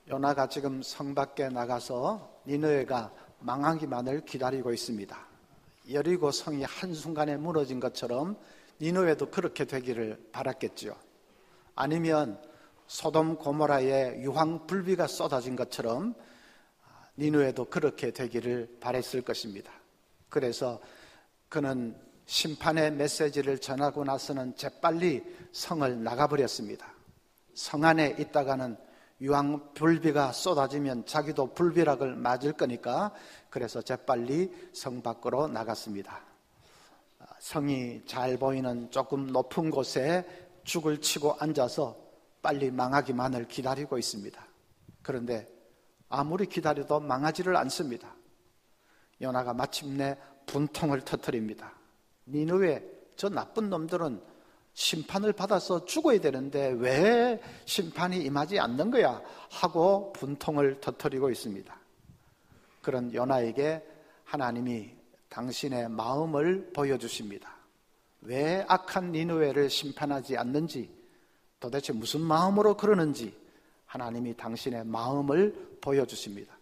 요나가 지금 성 밖에 나가서 니느웨가 망하기만을 기다리고 있습니다. 여리고 성이 한순간에 무너진 것처럼 니느웨도 그렇게 되기를 바랐겠죠. 아니면 소돔 고모라에 유황불비가 쏟아진 것처럼 니느웨도 그렇게 되기를 바랬을 것입니다. 그래서 그는 심판의 메시지를 전하고 나서는 재빨리 성을 나가버렸습니다. 성 안에 있다가는 유황불비가 쏟아지면 자기도 불비락을 맞을 거니까 그래서 재빨리 성 밖으로 나갔습니다. 성이 잘 보이는 조금 높은 곳에 죽을 치고 앉아서 빨리 망하기만을 기다리고 있습니다. 그런데 아무리 기다려도 망하지를 않습니다. 요나가 마침내 분통을 터뜨립니다. 니느웨 저 나쁜 놈들은 심판을 받아서 죽어야 되는데 왜 심판이 임하지 않는 거야? 하고 분통을 터뜨리고 있습니다. 그런 요나에게 하나님이 당신의 마음을 보여주십니다. 왜 악한 니느웨를 심판하지 않는지, 도대체 무슨 마음으로 그러는지 하나님이 당신의 마음을 보여주십니다.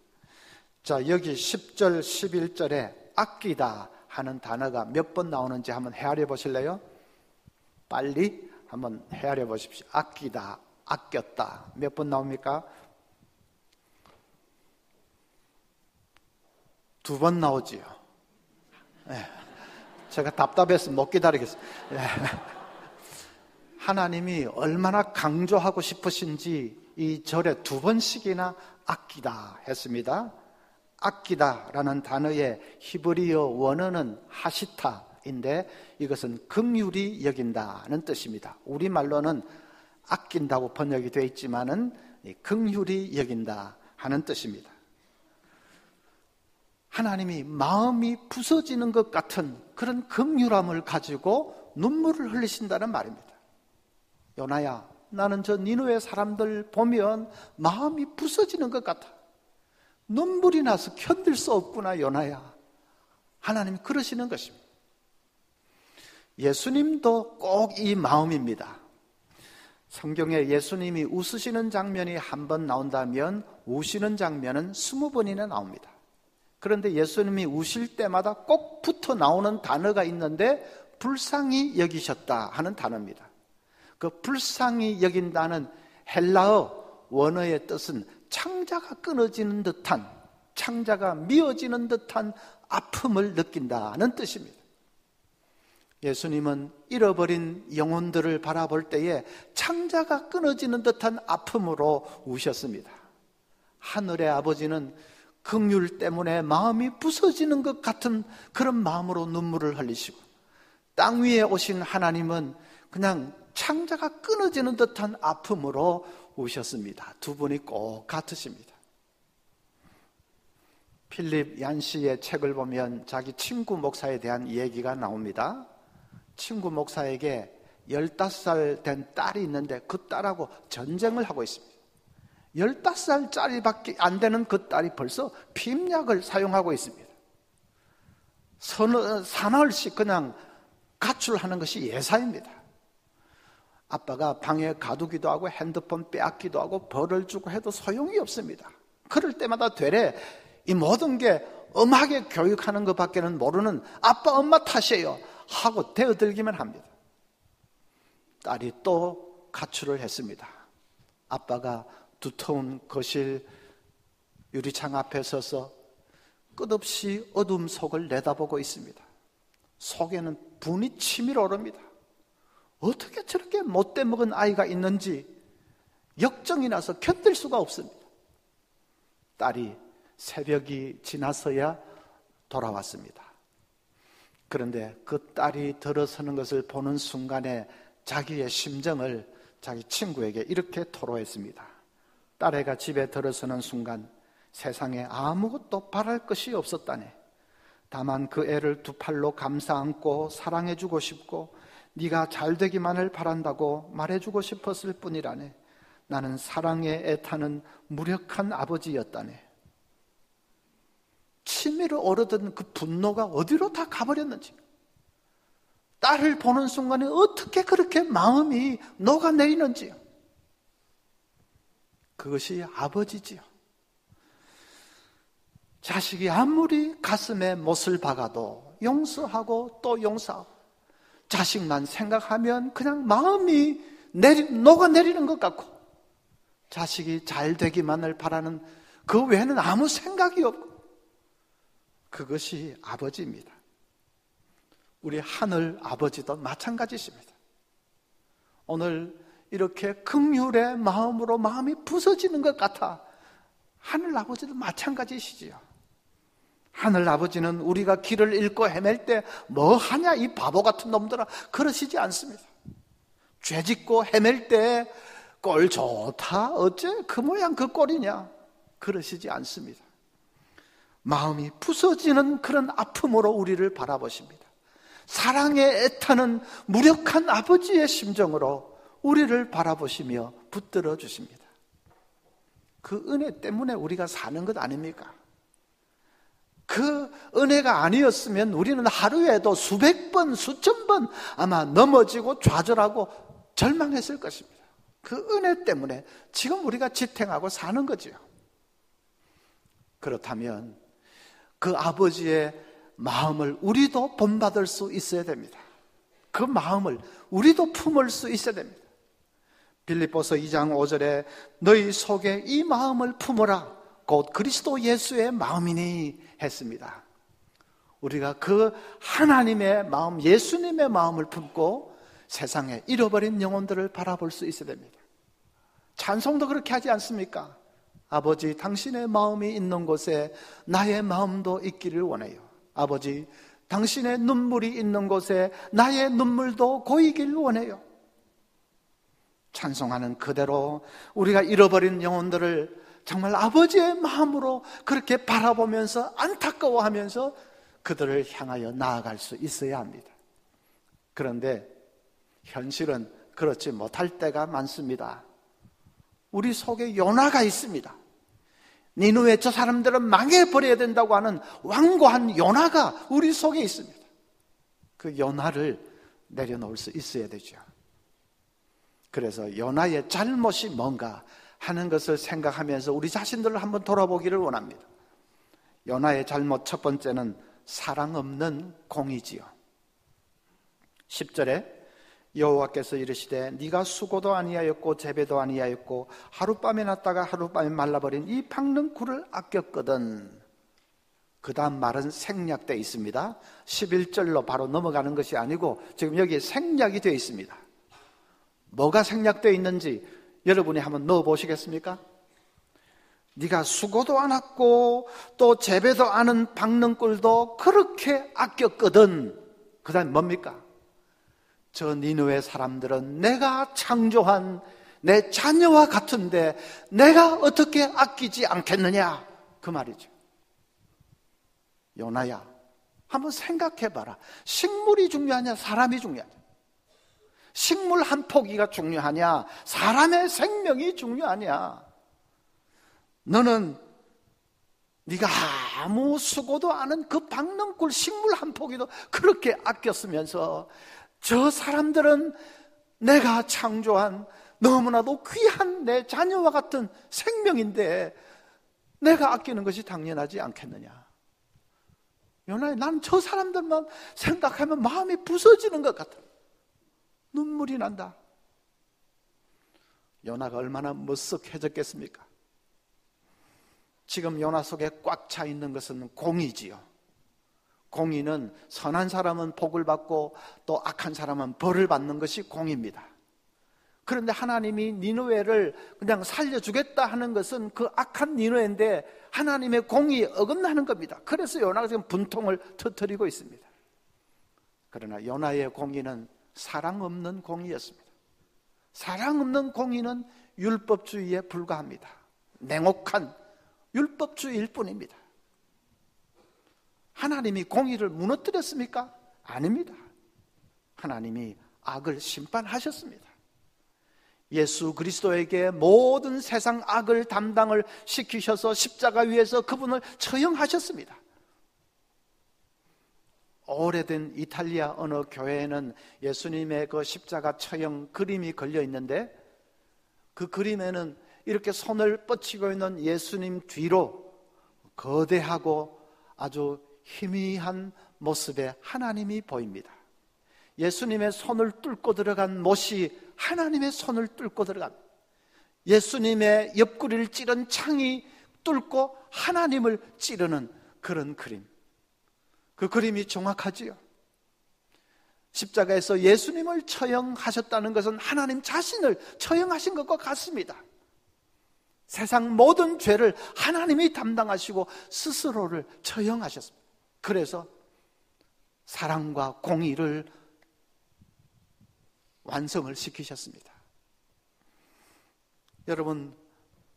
자, 여기 10절, 11절에 아끼다 하는 단어가 몇 번 나오는지 한번 헤아려 보실래요? 빨리 한번 헤아려 보십시오. 아끼다, 아꼈다. 몇 번 나옵니까? 2번 나오지요. 네. 제가 답답해서 못 기다리겠어요. 네. 하나님이 얼마나 강조하고 싶으신지 이 절에 2번씩이나 아끼다 했습니다. 아끼다라는 단어의 히브리어 원어는 하시타인데 이것은 긍휼히 여긴다는 뜻입니다. 우리말로는 아낀다고 번역이 되어 있지만은 긍휼히 여긴다 하는 뜻입니다. 하나님이 마음이 부서지는 것 같은 그런 긍휼함을 가지고 눈물을 흘리신다는 말입니다. 요나야, 나는 저 니느웨 사람들 보면 마음이 부서지는 것 같아. 눈물이 나서 견딜 수 없구나, 요나야. 하나님이 그러시는 것입니다. 예수님도 꼭 이 마음입니다. 성경에 예수님이 웃으시는 장면이 한 번 나온다면 우시는 장면은 20번이나 나옵니다. 그런데 예수님이 우실 때마다 꼭 붙어 나오는 단어가 있는데 불쌍히 여기셨다 하는 단어입니다. 그 불쌍히 여긴다는 헬라어 원어의 뜻은 창자가 끊어지는 듯한, 창자가 미어지는 듯한 아픔을 느낀다는 뜻입니다. 예수님은 잃어버린 영혼들을 바라볼 때에 창자가 끊어지는 듯한 아픔으로 우셨습니다. 하늘의 아버지는 긍휼 때문에 마음이 부서지는 것 같은 그런 마음으로 눈물을 흘리시고, 땅 위에 오신 하나님은 그냥 창자가 끊어지는 듯한 아픔으로 우셨습니다. 두 분이 꼭 같으십니다. 필립 얀시의 책을 보면 자기 친구 목사에 대한 얘기가 나옵니다. 친구 목사에게 15살 된 딸이 있는데 그 딸하고 전쟁을 하고 있습니다. 15살짜리밖에 안 되는 그 딸이 벌써 피임약을 사용하고 있습니다. 사나흘씩 그냥 가출하는 것이 예사입니다. 아빠가 방에 가두기도 하고 핸드폰 빼앗기도 하고 벌을 주고 해도 소용이 없습니다. 그럴 때마다 되레 이 모든 게 엄하게 교육하는 것밖에는 모르는 아빠 엄마 탓이에요 하고 대어들기만 합니다. 딸이 또 가출을 했습니다. 아빠가 두터운 거실 유리창 앞에 서서 끝없이 어둠 속을 내다보고 있습니다. 속에는 분이 치밀어 오릅니다. 어떻게 저렇게 못돼 먹은 아이가 있는지 역정이 나서 견딜 수가 없습니다. 딸이 새벽이 지나서야 돌아왔습니다. 그런데 그 딸이 들어서는 것을 보는 순간에 자기의 심정을 자기 친구에게 이렇게 토로했습니다. 딸애가 집에 들어서는 순간 세상에 아무것도 바랄 것이 없었다네. 다만 그 애를 두 팔로 감싸 안고 사랑해주고 싶고 네가 잘 되기만을 바란다고 말해주고 싶었을 뿐이라네. 나는 사랑에 애타는 무력한 아버지였다네. 치밀어 오르던 그 분노가 어디로 다 가버렸는지, 딸을 보는 순간에 어떻게 그렇게 마음이 녹아내리는지요. 그것이 아버지지요. 자식이 아무리 가슴에 못을 박아도 용서하고 또 용서하고, 자식만 생각하면 그냥 마음이 녹아내리는 것 같고, 자식이 잘 되기만을 바라는 그 외에는 아무 생각이 없고, 그것이 아버지입니다. 우리 하늘 아버지도 마찬가지십니다. 오늘 이렇게 긍휼의 마음으로 마음이 부서지는 것 같아 하늘 아버지도 마찬가지시지요. 하늘 아버지는 우리가 길을 잃고 헤맬 때 뭐 하냐 이 바보 같은 놈들아 그러시지 않습니다. 죄 짓고 헤맬 때 꼴 좋다 어째 그 모양 그 꼴이냐 그러시지 않습니다. 마음이 부서지는 그런 아픔으로 우리를 바라보십니다. 사랑에 애타는 무력한 아버지의 심정으로 우리를 바라보시며 붙들어 주십니다. 그 은혜 때문에 우리가 사는 것 아닙니까? 그 은혜가 아니었으면 우리는 하루에도 수백 번, 수천 번 아마 넘어지고 좌절하고 절망했을 것입니다. 그 은혜 때문에 지금 우리가 지탱하고 사는 거지요. 그렇다면 그 아버지의 마음을 우리도 본받을 수 있어야 됩니다. 그 마음을 우리도 품을 수 있어야 됩니다. 빌립보서 2장 5절에 너희 속에 이 마음을 품어라 곧 그리스도 예수의 마음이니 했습니다. 우리가 그 하나님의 마음, 예수님의 마음을 품고 세상에 잃어버린 영혼들을 바라볼 수 있어야 됩니다. 찬송도 그렇게 하지 않습니까? 아버지 당신의 마음이 있는 곳에 나의 마음도 있기를 원해요. 아버지 당신의 눈물이 있는 곳에 나의 눈물도 고이길 원해요. 찬송하는 그대로 우리가 잃어버린 영혼들을 정말 아버지의 마음으로 그렇게 바라보면서 안타까워하면서 그들을 향하여 나아갈 수 있어야 합니다. 그런데 현실은 그렇지 못할 때가 많습니다. 우리 속에 요나가 있습니다. 니느웨 저 사람들은 망해버려야 된다고 하는 완고한 요나가 우리 속에 있습니다. 그 요나를 내려놓을 수 있어야 되죠. 그래서 요나의 잘못이 뭔가 하는 것을 생각하면서 우리 자신들을 한번 돌아보기를 원합니다. 요나의 잘못 첫 번째는 사랑 없는 공이지요. 10절에 여호와께서 이르시되 네가 수고도 아니하였고 재배도 아니하였고 하룻밤에 났다가 하룻밤에 말라버린 이 박는 꿀을 아꼈거든. 그 다음 말은 생략되어 있습니다. 11절로 바로 넘어가는 것이 아니고 지금 여기에 생략이 되어 있습니다. 뭐가 생략되어 있는지 여러분이 한번 넣어 보시겠습니까? 네가 수고도 안 했고 또 재배도 않은 박는 꿀도 그렇게 아꼈거든. 그 다음 뭡니까? 저 니느웨 사람들은 내가 창조한 내 자녀와 같은데 내가 어떻게 아끼지 않겠느냐 그 말이죠. 요나야 한번 생각해봐라. 식물이 중요하냐 사람이 중요하냐? 식물 한 포기가 중요하냐 사람의 생명이 중요하냐? 너는 네가 아무 수고도 않은 그 박는 꿀 식물 한 포기도 그렇게 아꼈으면서 저 사람들은 내가 창조한 너무나도 귀한 내 자녀와 같은 생명인데 내가 아끼는 것이 당연하지 않겠느냐? 요나야, 난 저 사람들만 생각하면 마음이 부서지는 것 같아. 눈물이 난다. 요나가 얼마나 머쓱해졌겠습니까? 지금 요나 속에 꽉 차 있는 것은 공의지요. 공의는 선한 사람은 복을 받고 또 악한 사람은 벌을 받는 것이 공의입니다. 그런데 하나님이 니느웨를 그냥 살려주겠다 하는 것은 그 악한 니느웨인데 하나님의 공의에 어긋나는 겁니다. 그래서 요나가 지금 분통을 터뜨리고 있습니다. 그러나 요나의 공의는 사랑 없는 공의였습니다. 사랑 없는 공의는 율법주의에 불과합니다. 냉혹한 율법주의일 뿐입니다. 하나님이 공의를 예수 그리스도에게 모든 세상 악을 담당을 시키셔서 십자가 위에서 그분을 처형하셨습니다. 오래된 이탈리아 어느 교회에는 예수님의 그 십자가 처형 그림이 걸려 있는데, 그 그림에는 이렇게 손을 뻗치고 있는 예수님 뒤로 거대하고 아주 희미한 모습의 하나님이 보입니다. 예수님의 손을 뚫고 들어간 못이 하나님의 손을 뚫고 들어간, 예수님의 옆구리를 찌른 창이 뚫고 하나님을 찌르는 그런 그림. 그 그림이 정확하지요. 십자가에서 예수님을 처형하셨다는 것은 하나님 자신을 처형하신 것과 같습니다. 세상 모든 죄를 하나님이 담당하시고 스스로를 처형하셨습니다. 그래서 사랑과 공의를 완성을 시키셨습니다. 여러분,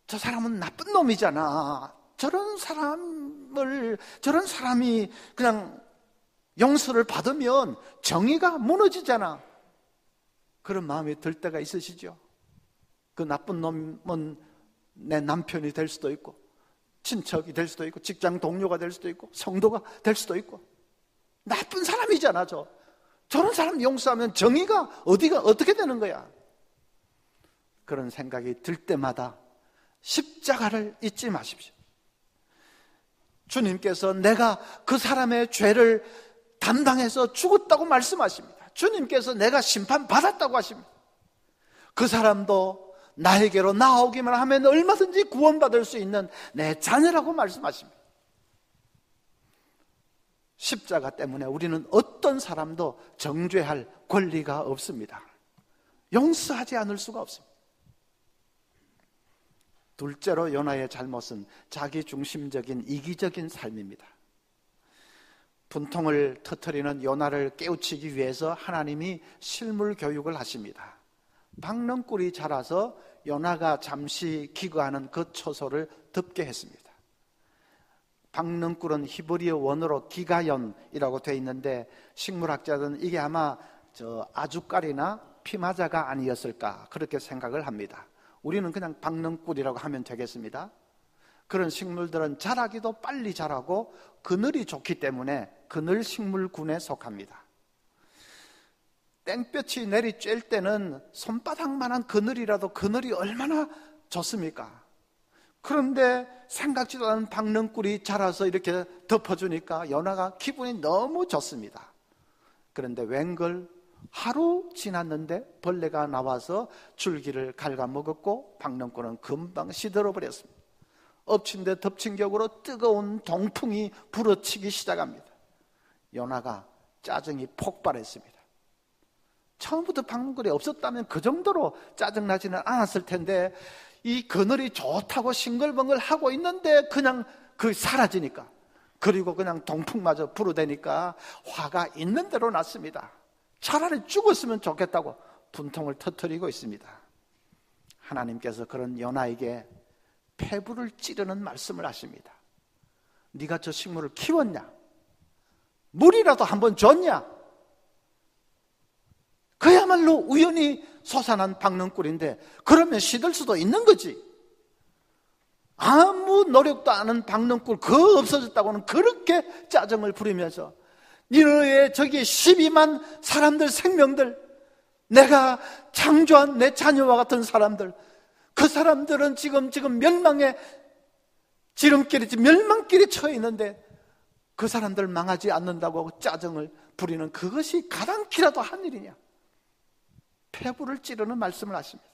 저 사람은 나쁜 놈이잖아, 저런 사람이 그냥 용서를 받으면 정의가 무너지잖아, 그런 마음이 들 때가 있으시죠? 그 나쁜 놈은 내 남편이 될 수도 있고, 친척이 될 수도 있고, 직장 동료가 될 수도 있고, 성도가 될 수도 있고, 나쁜 사람이잖아. 저런 사람 용서하면 정의가 어떻게 되는 거야? 그런 생각이 들 때마다 십자가를 잊지 마십시오. 주님께서 내가 그 사람의 죄를 담당해서 죽었다고 말씀하십니다. 주님께서 내가 심판받았다고 하십니다. 그 사람도 나에게로 나오기만 하면 얼마든지 구원받을 수 있는 내 자녀라고 말씀하십니다. 십자가 때문에 우리는 어떤 사람도 정죄할 권리가 없습니다. 용서하지 않을 수가 없습니다. 둘째로 요나의 잘못은 자기중심적인 이기적인 삶입니다. 분통을 터뜨리는 요나를 깨우치기 위해서 하나님이 실물 교육을 하십니다. 박능꿀이 자라서 요나가 잠시 기거하는 그 초소를 덮게 했습니다. 박능꿀은 히브리어 원어로 기가연이라고 되어 있는데, 식물학자들은 이게 아마 아주까리나 피마자가 아니었을까 그렇게 생각을 합니다. 우리는 그냥 박능꿀이라고 하면 되겠습니다. 그런 식물들은 자라기도 빨리 자라고 그늘이 좋기 때문에 그늘 식물군에 속합니다. 땡볕이 내리쬐을 때는 손바닥만한 그늘이라도 그늘이 얼마나 좋습니까? 그런데 생각지도 않은 박능꿀이 자라서 이렇게 덮어주니까 요나가 기분이 너무 좋습니다. 그런데 웬걸 하루 지났는데 벌레가 나와서 줄기를 갉아먹었고 박능꿀은 금방 시들어버렸습니다. 엎친 데 덮친 격으로 뜨거운 동풍이 불어치기 시작합니다. 요나가 짜증이 폭발했습니다. 처음부터 박능꿀이 없었다면 그 정도로 짜증나지는 않았을 텐데, 이 그늘이 좋다고 싱글벙글 하고 있는데 그냥 사라지니까, 그리고 그냥 동풍마저 불어대니까 화가 있는 대로 났습니다. 차라리 죽었으면 좋겠다고 분통을 터뜨리고 있습니다. 하나님께서 그런 요나에게 폐부를 찌르는 말씀을 하십니다. 네가 저 식물을 키웠냐? 물이라도 한번 줬냐? 그야말로 우연히 솟아난 박능꿀인데 그러면 시들 수도 있는 거지. 아무 노력도 안 한 박능꿀 그거 없어졌다고는 그렇게 짜증을 부리면서, 니네의 저기 12만 사람들 생명들, 내가 창조한 내 자녀와 같은 사람들, 그 사람들은 지금 멸망의 지름길에 멸망길에 처해 있는데 그 사람들 망하지 않는다고 짜증을 부리는 그것이 가당키라도 한 일이냐? 폐부를 찌르는 말씀을 하십니다.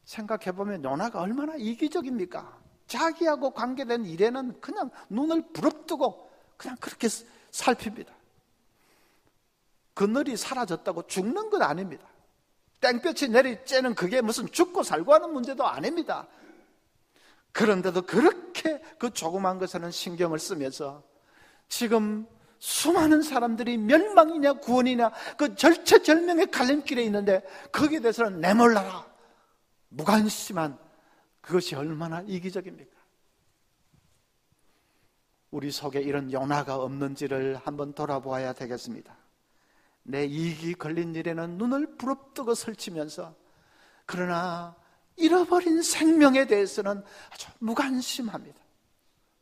생각해보면 요나가 얼마나 이기적입니까? 자기하고 관계된 일에는 그냥 눈을 부릅뜨고 그냥 그렇게 살핍니다. 그늘이 사라졌다고 죽는 건 아닙니다. 땡볕이 내리쬐는 그게 무슨 죽고 살고 하는 문제도 아닙니다. 그런데도 그렇게 그 조그만 것에는 신경을 쓰면서 지금 수많은 사람들이 멸망이냐 구원이냐 그 절체절명의 갈림길에 있는데 거기에 대해서는 내몰라라, 무관심한 그것이 얼마나 이기적입니까? 우리 속에 이런 요나가 없는지를 한번 돌아보아야 되겠습니다. 내 이익이 걸린 일에는 눈을 부릅뜨고 설치면서 그러나 잃어버린 생명에 대해서는 아주 무관심합니다.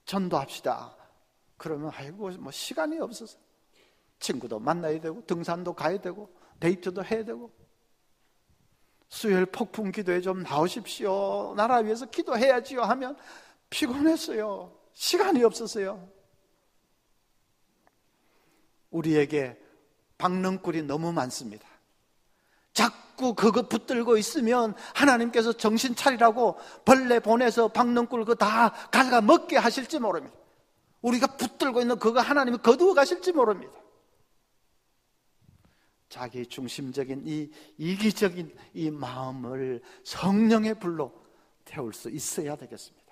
전도합시다. 그러면 아이고 뭐 시간이 없어서 친구도 만나야 되고 등산도 가야 되고 데이트도 해야 되고 수요일 폭풍 기도에 좀 나오십시오. 나라 위해서 기도해야지요 하면 피곤했어요. 시간이 없었어요. 우리에게 박능꿀이 너무 많습니다. 자꾸 그거 붙들고 있으면 하나님께서 정신 차리라고 벌레 보내서 박능꿀 그거 다 갉아 먹게 하실지 모릅니다. 우리가 붙들고 있는 그거 하나님이 거두어 가실지 모릅니다. 자기 중심적인 이 이기적인 이 마음을 성령의 불로 태울 수 있어야 되겠습니다.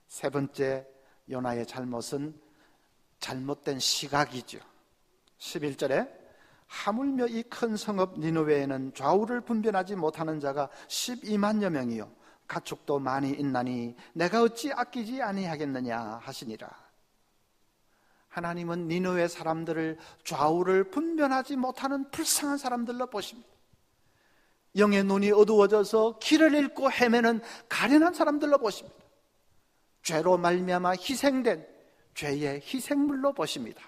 세 번째 요나의 잘못은 잘못된 시각이죠. 11절에 하물며 이 큰 성읍 니느웨에는 좌우를 분별하지 못하는 자가 12만여 명이요 가축도 많이 있나니 내가 어찌 아끼지 아니하겠느냐 하시니라. 하나님은 니느웨 사람들을 좌우를 분별하지 못하는 불쌍한 사람들로 보십니다. 영의 눈이 어두워져서 길을 잃고 헤매는 가련한 사람들로 보십니다. 죄로 말미암아 희생된 죄의 희생물로 보십니다.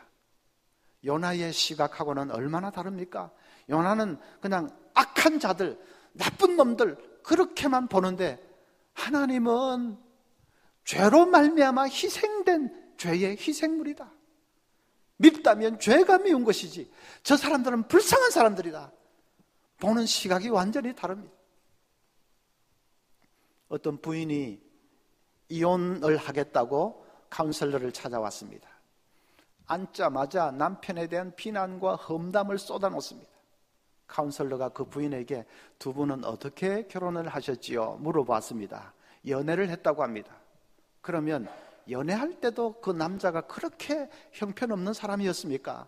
요나의 시각하고는 얼마나 다릅니까? 요나는 그냥 악한 자들, 나쁜 놈들 그렇게만 보는데 하나님은 죄로 말미암아 희생된 죄의 희생물이다. 밉다면 죄가 미운 것이지 저 사람들은 불쌍한 사람들이다. 보는 시각이 완전히 다릅니다. 어떤 부인이 이혼을 하겠다고 카운셀러를 찾아왔습니다. 앉자마자 남편에 대한 비난과 험담을 쏟아놓습니다. 카운셀러가 그 부인에게 두 분은 어떻게 결혼을 하셨지요? 물어봤습니다. 연애를 했다고 합니다. 그러면 연애할 때도 그 남자가 그렇게 형편없는 사람이었습니까?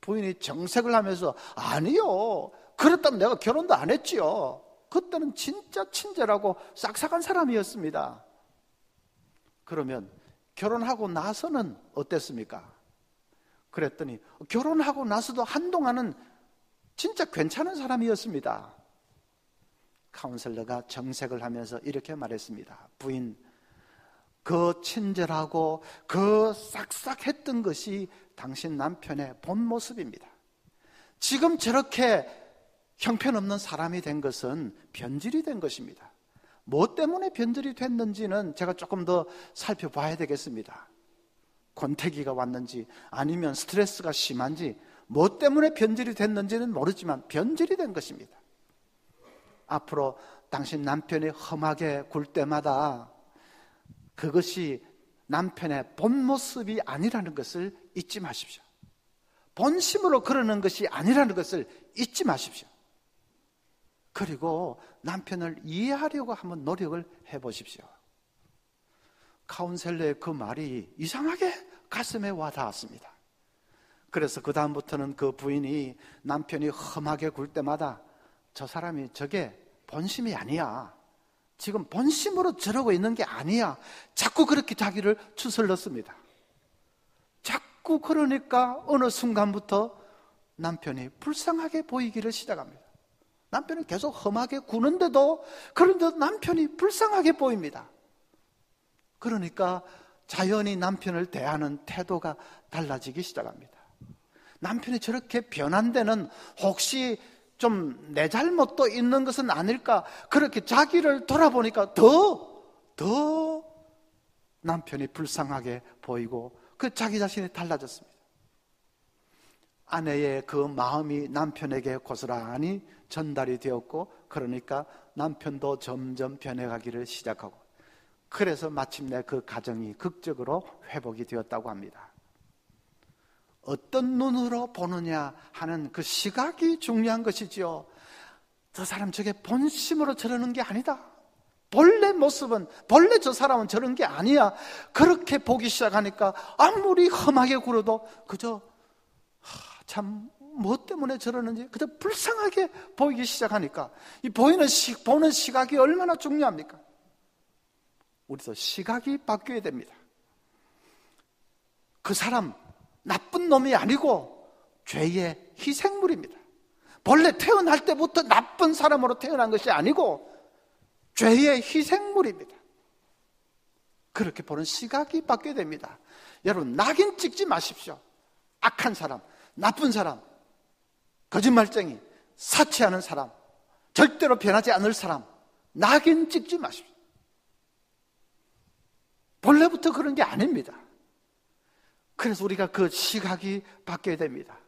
부인이 정색을 하면서 아니요, 그렇다면 내가 결혼도 안 했지요. 그때는 진짜 친절하고 싹싹한 사람이었습니다. 그러면 결혼하고 나서는 어땠습니까? 그랬더니 결혼하고 나서도 한동안은 진짜 괜찮은 사람이었습니다. 카운셀러가 정색을 하면서 이렇게 말했습니다. 부인, 그 친절하고 그 싹싹했던 것이 당신 남편의 본 모습입니다. 지금 저렇게 형편없는 사람이 된 것은 변질이 된 것입니다. 뭐 때문에 변질이 됐는지는 제가 조금 더 살펴봐야 되겠습니다. 권태기가 왔는지 아니면 스트레스가 심한지 뭐 때문에 변질이 됐는지는 모르지만 변질이 된 것입니다. 앞으로 당신 남편이 험하게 굴 때마다 그것이 남편의 본 모습이 아니라는 것을 잊지 마십시오. 본심으로 그러는 것이 아니라는 것을 잊지 마십시오. 그리고 남편을 이해하려고 한번 노력을 해보십시오. 카운셀러의 그 말이 이상하게 가슴에 와닿았습니다. 그래서 그 다음부터는 그 부인이 남편이 험하게 굴 때마다 저 사람이 저게 본심이 아니야, 지금 본심으로 저러고 있는 게 아니야, 자꾸 그렇게 자기를 추슬렀습니다. 자꾸 그러니까 어느 순간부터 남편이 불쌍하게 보이기를 시작합니다. 남편은 계속 험하게 구는데도 그런데도 남편이 불쌍하게 보입니다. 그러니까 자연히 남편을 대하는 태도가 달라지기 시작합니다. 남편이 저렇게 변한 데는 혹시 좀 내 잘못도 있는 것은 아닐까, 그렇게 자기를 돌아보니까 더 남편이 불쌍하게 보이고 그 자기 자신이 달라졌습니다. 아내의 그 마음이 남편에게 고스란히 전달이 되었고, 그러니까 남편도 점점 변해가기를 시작하고, 그래서 마침내 그 가정이 극적으로 회복이 되었다고 합니다. 어떤 눈으로 보느냐 하는 그 시각이 중요한 것이지요. 저 사람 저게 본심으로 저러는 게 아니다, 본래 모습은, 본래 저 사람은 저런 게 아니야, 그렇게 보기 시작하니까 아무리 험하게 굴어도 그저 참 뭐 때문에 저러는지 그저 불쌍하게 보이기 시작하니까, 이 보는 시각이 얼마나 중요합니까? 우리도 시각이 바뀌어야 됩니다. 그 사람 나쁜 놈이 아니고 죄의 희생물입니다. 본래 태어날 때부터 나쁜 사람으로 태어난 것이 아니고 죄의 희생물입니다. 그렇게 보는 시각이 바뀌게 됩니다. 여러분, 낙인 찍지 마십시오. 악한 사람, 나쁜 사람, 거짓말쟁이, 사치하는 사람, 절대로 변하지 않을 사람, 낙인 찍지 마십시오. 본래부터 그런 게 아닙니다. 그래서 우리가 그 시각이 바뀌어야 됩니다.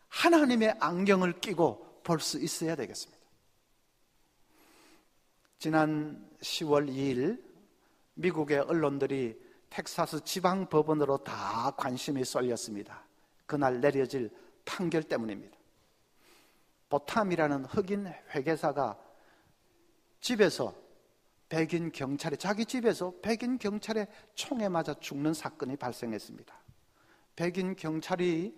하나님의 안경을 끼고 볼 수 있어야 되겠습니다. 지난 10월 2일 미국의 언론들이 텍사스 지방법원으로 다 관심이 쏠렸습니다. 그날 내려질 판결 때문입니다. 보탐이라는 흑인 회계사가 집에서 백인 경찰에, 자기 집에서 백인 경찰에 총에 맞아 죽는 사건이 발생했습니다. 백인 경찰이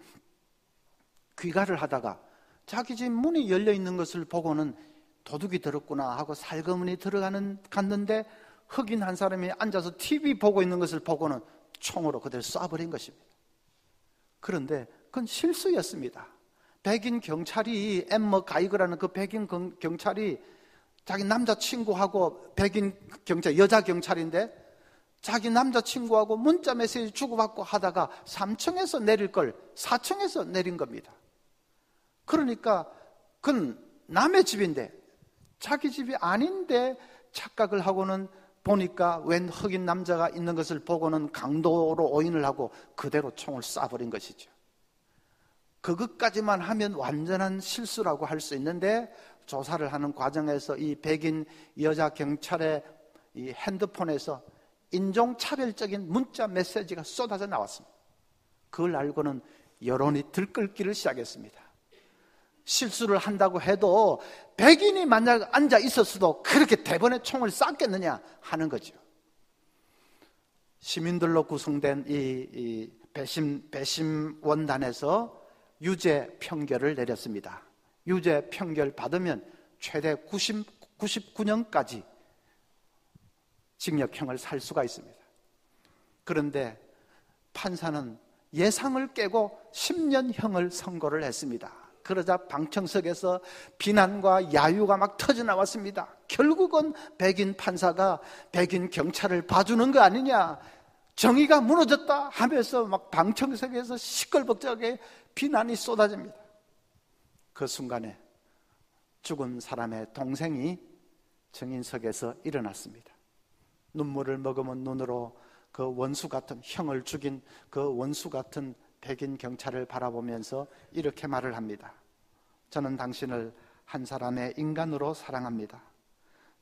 귀가를 하다가 자기 집 문이 열려 있는 것을 보고는 도둑이 들었구나 하고 살그머니 갔는데 흑인 한 사람이 앉아서 TV 보고 있는 것을 보고는 총으로 그대로 쏴버린 것입니다. 그런데 그건 실수였습니다. 백인 경찰이 엠머 가이거라는 그 백인 경찰이 자기 남자친구하고 백인 경찰, 여자 경찰인데 자기 남자친구하고 문자 메시지 주고받고 하다가 3층에서 내릴 걸 4층에서 내린 겁니다. 그러니까 그건 남의 집인데 자기 집이 아닌데 착각을 하고는 보니까 웬 흑인 남자가 있는 것을 보고는 강도로 오인을 하고 그대로 총을 쏴버린 것이죠. 그것까지만 하면 완전한 실수라고 할 수 있는데 조사를 하는 과정에서 이 백인 여자 경찰의 이 핸드폰에서 인종차별적인 문자 메시지가 쏟아져 나왔습니다. 그걸 알고는 여론이 들끓기를 시작했습니다. 실수를 한다고 해도 백인이 만약 앉아 있었어도 그렇게 대번에 총을 쐈겠느냐 하는 거죠. 시민들로 구성된 이 배심 원단에서 유죄 판결을 내렸습니다. 유죄 판결 받으면 최대 99년까지 징역형을 살 수가 있습니다. 그런데 판사는 예상을 깨고 10년형을 선고를 했습니다. 그러자 방청석에서 비난과 야유가 막 터져나왔습니다. 결국은 백인 판사가 백인 경찰을 봐주는 거 아니냐, 정의가 무너졌다 하면서 막 방청석에서 시끌벅적하게 비난이 쏟아집니다. 그 순간에 죽은 사람의 동생이 증인석에서 일어났습니다. 눈물을 머금은 눈으로 그 원수 같은, 형을 죽인 그 원수 같은 백인 경찰을 바라보면서 이렇게 말을 합니다. 저는 당신을 한 사람의 인간으로 사랑합니다.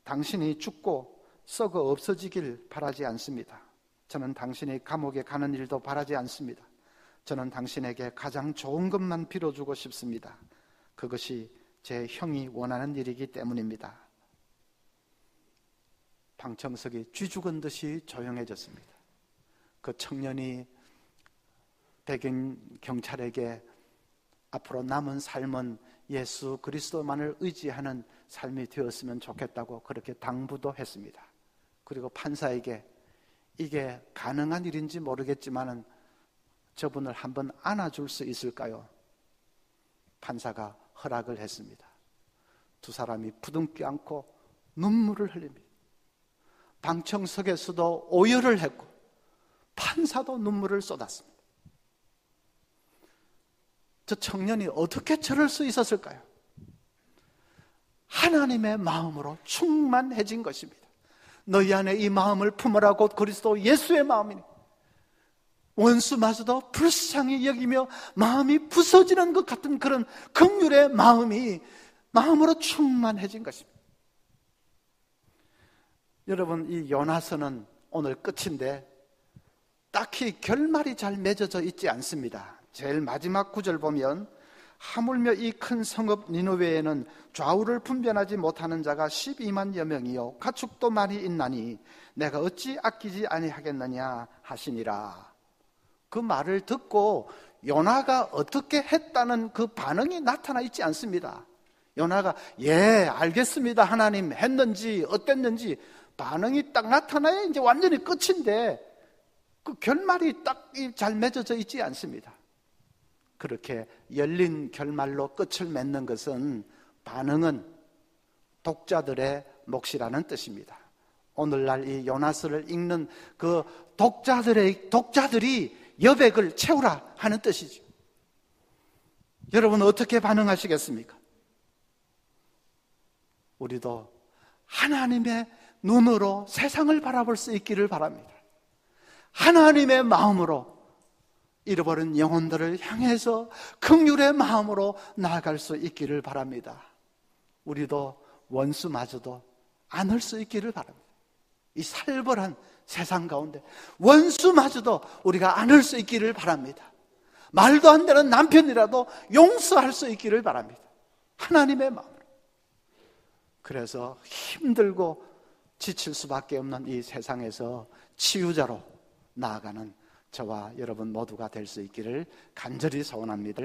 당신이 죽고 썩어 없어지길 바라지 않습니다. 저는 당신이 감옥에 가는 일도 바라지 않습니다. 저는 당신에게 가장 좋은 것만 빌어주고 싶습니다. 그것이 제 형이 원하는 일이기 때문입니다. 방청석이 쥐 죽은 듯이 조용해졌습니다. 그 청년이 백인 경찰에게 앞으로 남은 삶은 예수 그리스도만을 의지하는 삶이 되었으면 좋겠다고 그렇게 당부도 했습니다. 그리고 판사에게 이게 가능한 일인지 모르겠지만 저분을 한번 안아줄 수 있을까요? 판사가 허락을 했습니다. 두 사람이 부둥켜 안고 눈물을 흘립니다. 방청석에서도 오열을 했고 판사도 눈물을 쏟았습니다. 저 청년이 어떻게 저럴 수 있었을까요? 하나님의 마음으로 충만해진 것입니다. 너희 안에 이 마음을 품으라 곧 그리스도 예수의 마음이니 원수마저도 불쌍히 여기며 마음이 부서지는 것 같은 그런 긍휼의 마음으로 충만해진 것입니다. 여러분, 이 요나서는 오늘 끝인데 딱히 결말이 잘 맺어져 있지 않습니다. 제일 마지막 구절 보면 하물며 이 큰 성읍 니느웨에는 좌우를 분별하지 못하는 자가 12만여 명이요 가축도 많이 있나니 내가 어찌 아끼지 아니하겠느냐 하시니라. 그 말을 듣고 요나가 어떻게 했다는 그 반응이 나타나 있지 않습니다. 요나가 예 알겠습니다 하나님 했는지 어땠는지 반응이 딱 나타나야 이제 완전히 끝인데 그 결말이 딱 잘 맺어져 있지 않습니다. 그렇게 열린 결말로 끝을 맺는 것은, 반응은 독자들의 몫이라는 뜻입니다. 오늘날 이 요나스를 읽는 그 독자들이 여백을 채우라 하는 뜻이죠. 여러분 어떻게 반응하시겠습니까? 우리도 하나님의 눈으로 세상을 바라볼 수 있기를 바랍니다. 하나님의 마음으로 잃어버린 영혼들을 향해서 긍휼의 마음으로 나아갈 수 있기를 바랍니다. 우리도 원수마저도 안을 수 있기를 바랍니다. 이 살벌한 세상 가운데 원수마저도 우리가 안을 수 있기를 바랍니다. 말도 안 되는 남편이라도 용서할 수 있기를 바랍니다. 하나님의 마음으로. 그래서 힘들고 지칠 수밖에 없는 이 세상에서 치유자로 나아가는 저와 여러분 모두가 될 수 있기를 간절히 소원합니다.